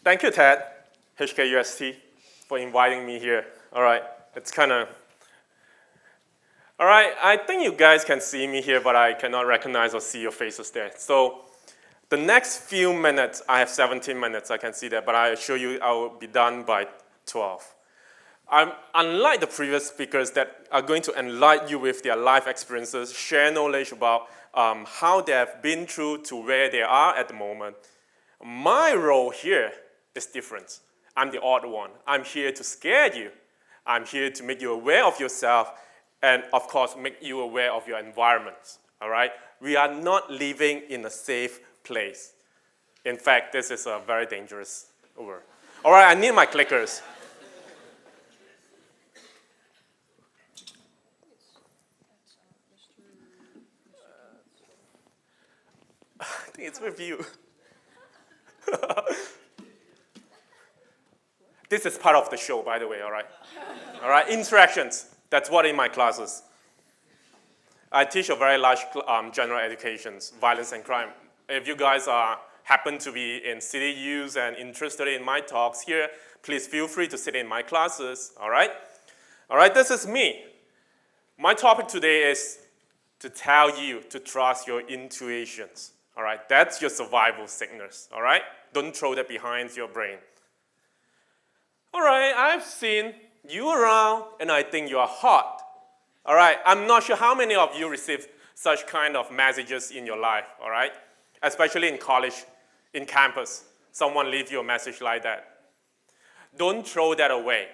Thank you, TEDxHKUST, for inviting me here. All right, it's kind of... All right, I think you guys can see me here, but I cannot recognize or see your faces there. So the next few minutes, I have 17 minutes, I can see that, but I assure you I will be done by 12. Unlike the previous speakers that are going to enlighten you with their life experiences, share knowledge about how they have been through to where they are at the moment, my role here is different. I'm the odd one. I'm here to scare you. I'm here to make you aware of yourself and, of course, make you aware of your environment, all right? We are not living in a safe place. In fact, this is a very dangerous word. All right, I need my clickers. I think it's with you. This is part of the show, by the way, all right? All right, interactions. That's what in my classes. I teach a very large general education, violence and crime. If you guys happen to be in City U's and interested in my talks here, please feel free to sit in my classes, all right? All right, this is me. My topic today is to tell you to trust your intuitions, all right? That's your survival sickness, all right? Don't throw that behind your brain. All right, I've seen you around, and I think you are hot. All right, I'm not sure how many of you receive such kind of messages in your life, all right? Especially in college, in campus, someone leave you a message like that. Don't throw that away.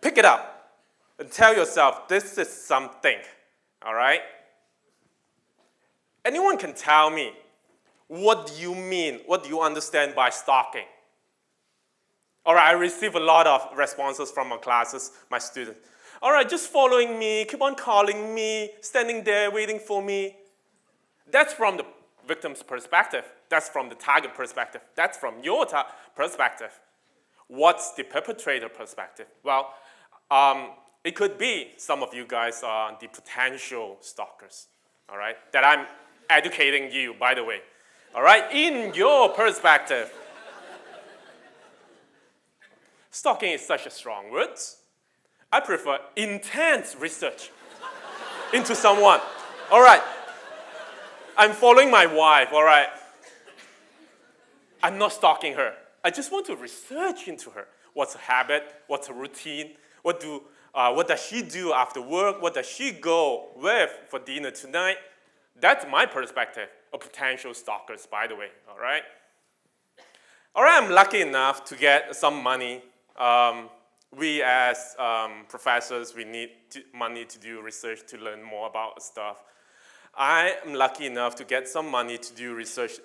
Pick it up and tell yourself, this is something, all right? Anyone can tell me, what do you mean, what do you understand by stalking? All right, I receive a lot of responses from my classes, my students. All right, just following me, keep on calling me, standing there waiting for me. That's from the victim's perspective. That's from the target perspective. That's from your perspective. What's the perpetrator perspective? Well, it could be some of you guys are the potential stalkers, all right? That I'm educating you, by the way. All right, in your perspective. Stalking is such a strong word. I prefer intense research into someone. All right. I'm following my wife, all right. I'm not stalking her. I just want to research into her. What's her habit? What's her routine? What does she do after work? What does she go with for dinner tonight? That's my perspective of potential stalkers, by the way, all right? All right, I'm lucky enough to get some money. We as professors, we need money to do research to learn more about stuff. I am lucky enough to get some money to do research,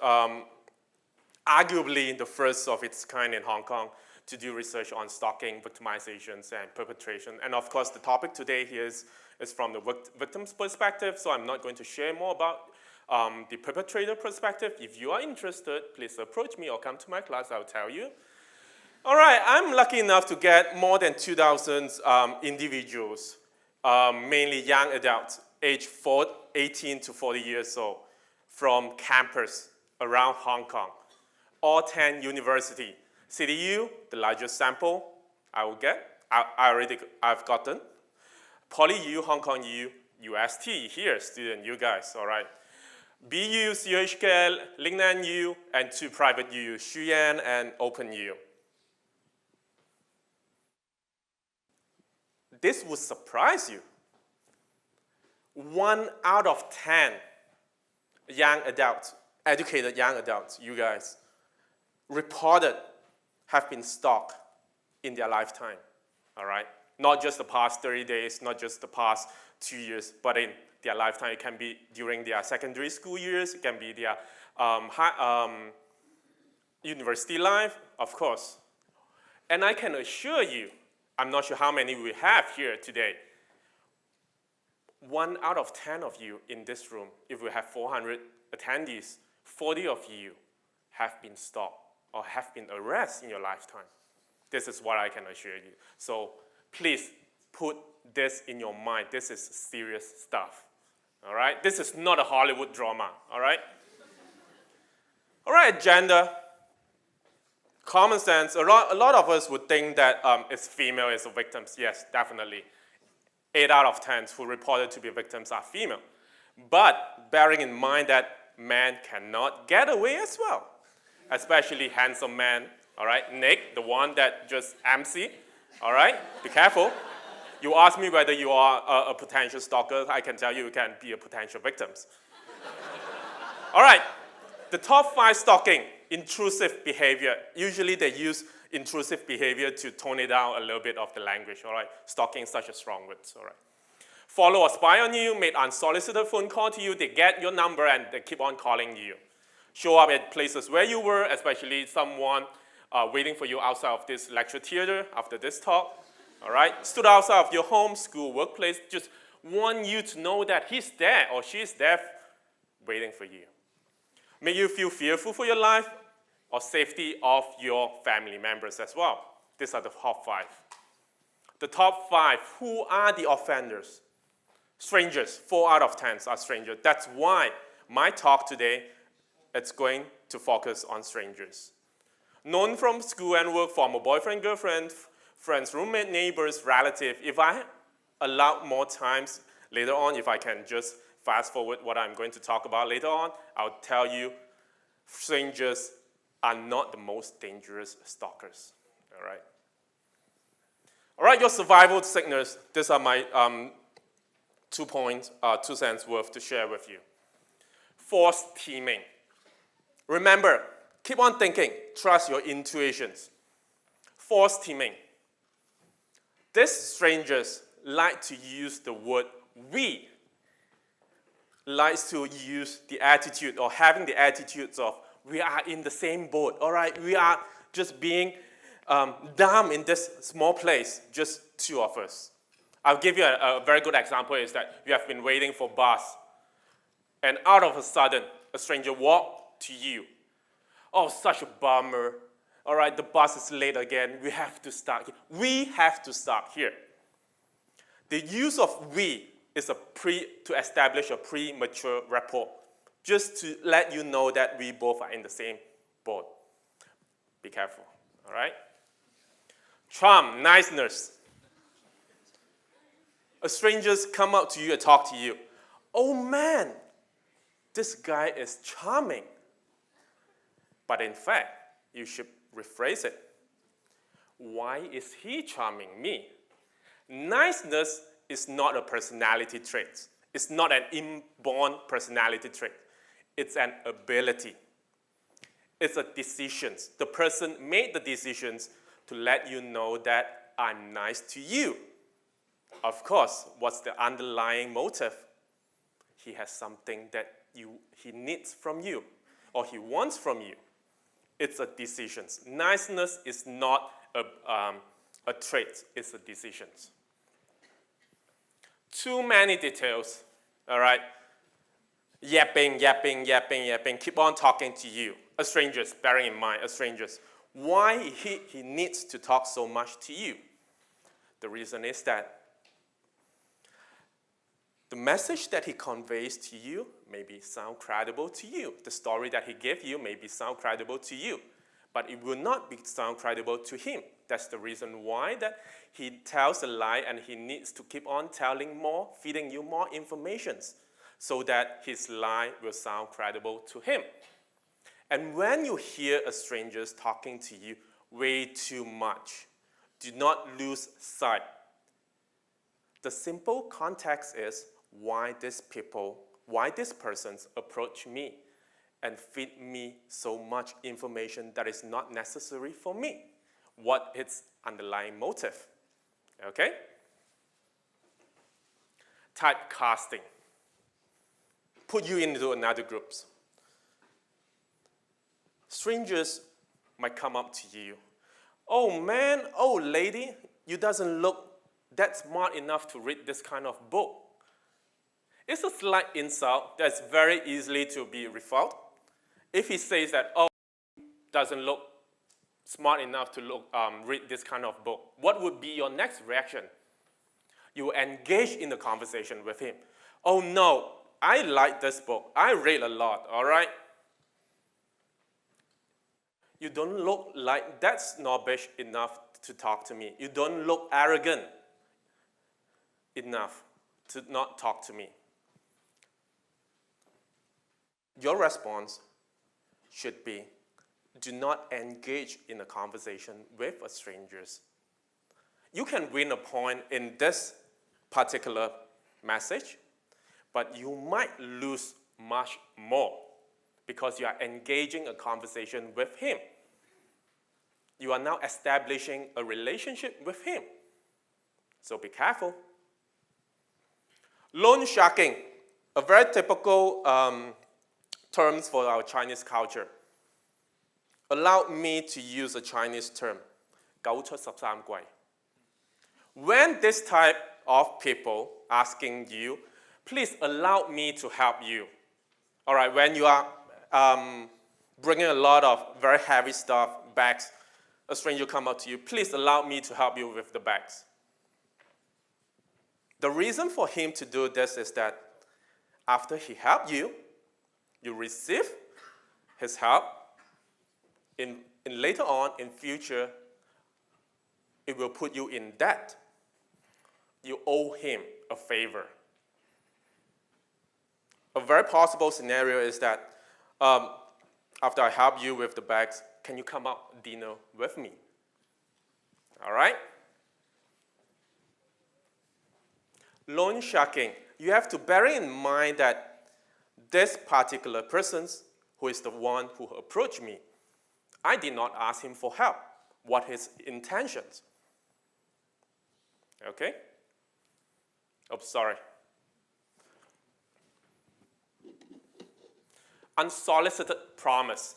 arguably the first of its kind in Hong Kong, to do research on stalking, victimizations, and perpetration. And of course, the topic today here is from the victim's perspective, so I'm not going to share more about the perpetrator perspective. If you are interested, please approach me or come to my class, I'll tell you. All right, I'm lucky enough to get more than 2,000 individuals, mainly young adults, aged 18 to 40 years old, from campus around Hong Kong, all 10 universities. City U, the largest sample I will get, I've gotten. Poly U, Hong Kong U, UST, here, student, you guys, all right. BU, CHKL, Lingnan U, and 2 private U, Xuyan and Open U. This would surprise you. 1 out of 10 young adults, educated young adults, you guys, reported have been stalked in their lifetime, all right? Not just the past 30 days, not just the past 2 years, but in their lifetime. It can be during their secondary school years, it can be their university life, of course. And I can assure you, I'm not sure how many we have here today. 1 out of 10 of you in this room, if we have 400 attendees, 40 of you have been stalked or have been arrested in your lifetime. This is what I can assure you. So please put this in your mind. This is serious stuff, all right? This is not a Hollywood drama, all right? All right, agenda. Common sense, a lot of us would think that it's female is the victims. Yes, definitely. 8 out of 10 who reported to be victims are female. But bearing in mind that men cannot get away as well, especially handsome men, all right? Nick, the one that just MC, all right? Be careful. You ask me whether you are a potential stalker, I can tell you can be a potential victims. All right, the top 5 stalking, intrusive behavior. Usually they use intrusive behavior to tone it down a little bit of the language, all right? Stalking is such a strong word, all right? Follow or spy on you, make unsolicited phone call to you, they get your number and they keep on calling you. Show up at places where you were, especially someone waiting for you outside of this lecture theater after this talk, all right? Stood outside of your home, school, workplace, just want you to know that he's there or she's there waiting for you. Make you feel fearful for your life or safety of your family members as well. These are the top 5. The top 5, who are the offenders? Strangers, 4 out of 10 are strangers. That's why my talk today, it's going to focus on strangers. Known from school and work, former boyfriend, girlfriend, friends, roommate, neighbors, relative. If I allow more times later on, if I can just fast forward what I'm going to talk about later on, I'll tell you strangers are not the most dangerous stalkers, all right? All right, your survival signals. These are my 2 cents worth to share with you. Forced teaming. Remember, keep on thinking, trust your intuitions. Forced teaming. These strangers like to use the word we, likes to use the attitude or having the attitudes of we are in the same boat, all right? We are just being dumb in this small place, just 2 of us. I'll give you a very good example is that you have been waiting for bus and out of a sudden, a stranger walked to you. Oh, such a bummer. All right, the bus is late again. We have to stop here. We have to stop here. The use of we is to establish a premature rapport, just to let you know that we both are in the same boat. Be careful, all right? Charm, niceness. A strangers come up to you and talk to you. Oh man, this guy is charming. But in fact, you should rephrase it. Why is he charming me? Niceness is not a personality trait. It's not an inborn personality trait. It's an ability. It's a decision. The person made the decisions to let you know that I'm nice to you. Of course, what's the underlying motive? He has something that he needs from you or he wants from you. It's a decision. Niceness is not a trait, it's a decision. Too many details, all right? Yapping, keep on talking to you. A stranger, bearing in mind, a stranger. Why he needs to talk so much to you? The reason is that the message that he conveys to you maybe sound credible to you. The story that he gave you maybe sound credible to you, but it will not sound credible to him. That's the reason why that he tells a lie and he needs to keep on telling more, feeding you more information so that his lie will sound credible to him. And when you hear a stranger talking to you way too much, do not lose sight. The simple context is why these persons approach me and feed me so much information that is not necessary for me. What its underlying motive, okay? Typecasting. Put you into another group. Strangers might come up to you. Oh man, oh lady, you doesn't look that smart enough to read this kind of book. It's a slight insult that's very easily to be refuted. If he says that, oh, doesn't look smart enough to read this kind of book, what would be your next reaction? You engage in the conversation with him. Oh no, I like this book. I read a lot, all right? You don't look like that's snobbish enough to talk to me. You don't look arrogant enough to not talk to me. Your response should be, do not engage in a conversation with a stranger. You can win a point in this particular message, but you might lose much more because you are engaging a conversation with him. You are now establishing a relationship with him. So be careful. Loan sharking, a very typical terms for our Chinese culture. Allow me to use a Chinese term, 九出十三歸. When this type of people asking you, please allow me to help you. All right, when you are bringing a lot of very heavy stuff, bags, a stranger come up to you, please allow me to help you with the bags. The reason for him to do this is that after he helped you, you receive his help. In later on, in future, it will put you in debt. You owe him a favor. A very possible scenario is that after I help you with the bags, can you come out dinner with me? All right? Loan sharking. You have to bear in mind that this particular person, who is the one who approached me, I did not ask him for help. What his intentions? Okay? Oh, sorry. Unsolicited promise.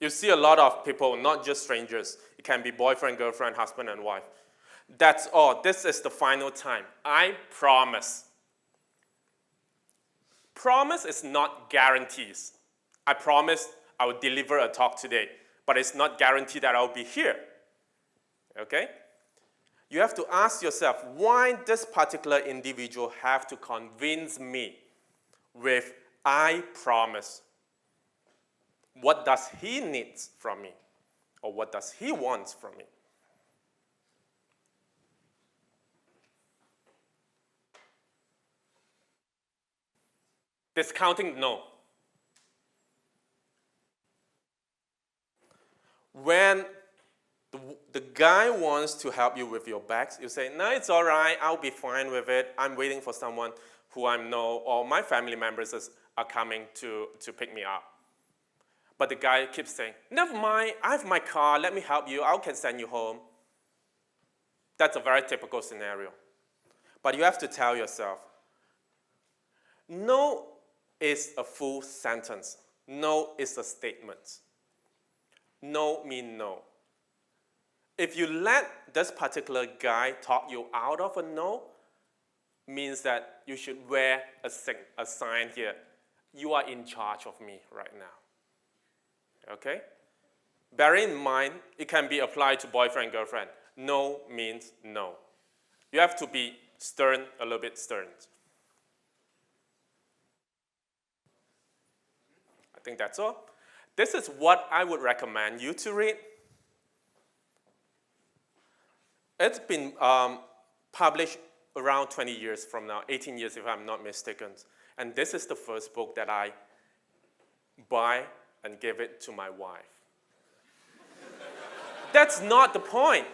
You see a lot of people, not just strangers. It can be boyfriend, girlfriend, husband, and wife. That's all. This is the final time. I promise. Promise is not guarantees. I promise I will deliver a talk today, but it's not guaranteed that I'll be here. Okay? You have to ask yourself, why this particular individual have to convince me with I promise? What does he need from me? Or what does he want from me? Discounting, no. When the guy wants to help you with your bags, you say, no, it's all right, I'll be fine with it. I'm waiting for someone who I know, or my family members are coming to pick me up. But the guy keeps saying, never mind, I have my car, let me help you, I can send you home. That's a very typical scenario. But you have to tell yourself, no is a full sentence. No is a statement. No means no. If you let this particular guy talk you out of a no, means that you should wear a sign here. You are in charge of me right now. Okay? Bear in mind, it can be applied to boyfriend, girlfriend. No means no. You have to be stern, a little bit stern. I think that's all. This is what I would recommend you to read. It's been published around 20 years from now, 18 years if I'm not mistaken. And this is the first book that I buy and give it to my wife. That's not the point.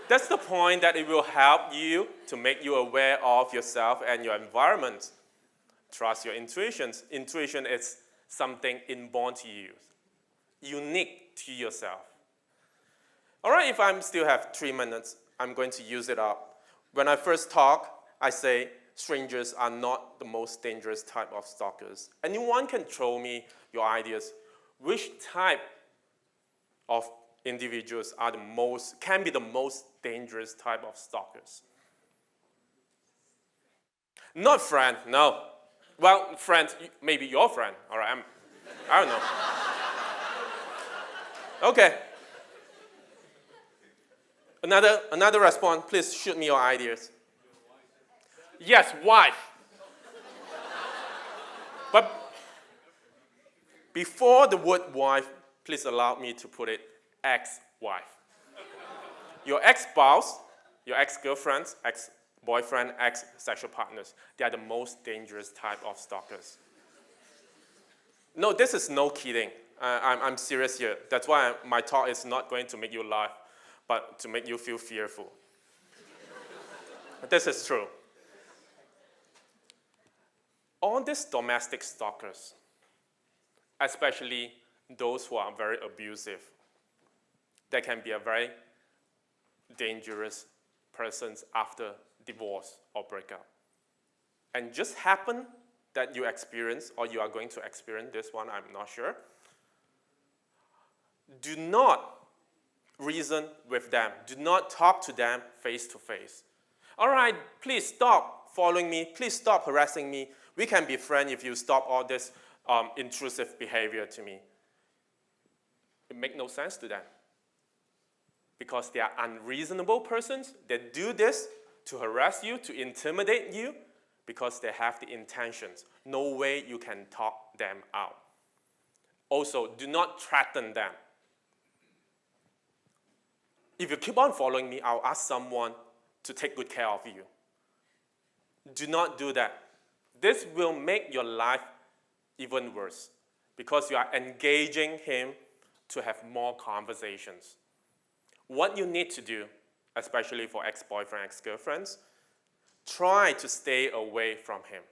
That's the point that it will help you to make you aware of yourself and your environment. Trust your intuitions. Intuition is something inborn to you, unique to yourself. All right, if I still have 3 minutes, I'm going to use it up. When I first talk, I say strangers are not the most dangerous type of stalkers. Anyone can throw me your ideas. Which type of individuals are can be the most dangerous type of stalkers? Not friend, no. Well, friend, maybe your friend. All right, I don't know. Okay. Another response, please shoot me your ideas. Yes, wife. But Before the word wife, please allow me to put it ex-wife. Your ex-spouse, your ex-girlfriends, ex-boyfriend, ex-sexual partners, they are the most dangerous type of stalkers. No, this is no kidding. I'm serious here. That's why my talk is not going to make you laugh, but to make you feel fearful. This is true. All these domestic stalkers, especially those who are very abusive, they can be a very dangerous persons after divorce or breakup. And just happen that you experience, or you are going to experience this one, I'm not sure. Do not reason with them. Do not talk to them face to face. All right, please stop following me. Please stop harassing me. We can be friends if you stop all this intrusive behavior to me. It makes no sense to them. Because they are unreasonable persons. They do this to harass you, to intimidate you, because they have the intentions. No way you can talk them out. Also, do not threaten them. If you keep on following me, I'll ask someone to take good care of you. Do not do that. This will make your life even worse because you are engaging him to have more conversations. What you need to do, especially for ex-boyfriend, ex-girlfriends, try to stay away from him.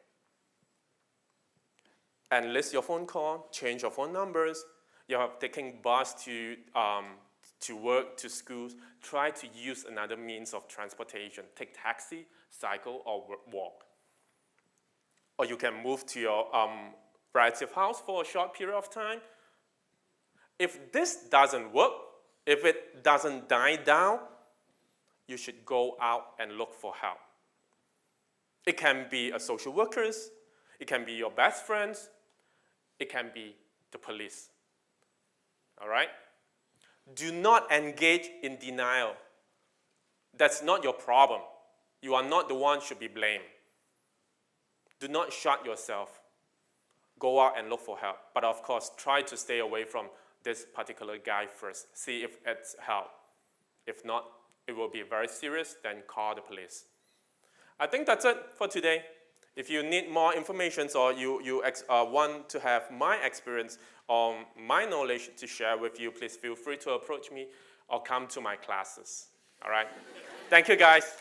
Enlist your phone call, change your phone numbers. You're taking bus to work, to schools. Try to use another means of transportation. Take taxi, cycle, or walk. Or you can move to your relative house for a short period of time. If this doesn't work, if it doesn't die down, you should go out and look for help. It can be a social workers, it can be your best friends, it can be the police. All right? Do not engage in denial. That's not your problem. You are not the one who should be blamed. Do not shut yourself. Go out and look for help. But of course, try to stay away from this particular guy first. See if it's help. If not, it will be very serious, then call the police. I think that's it for today. If you need more information or you want to have my experience or my knowledge to share with you, please feel free to approach me or come to my classes. All right? Thank you, guys.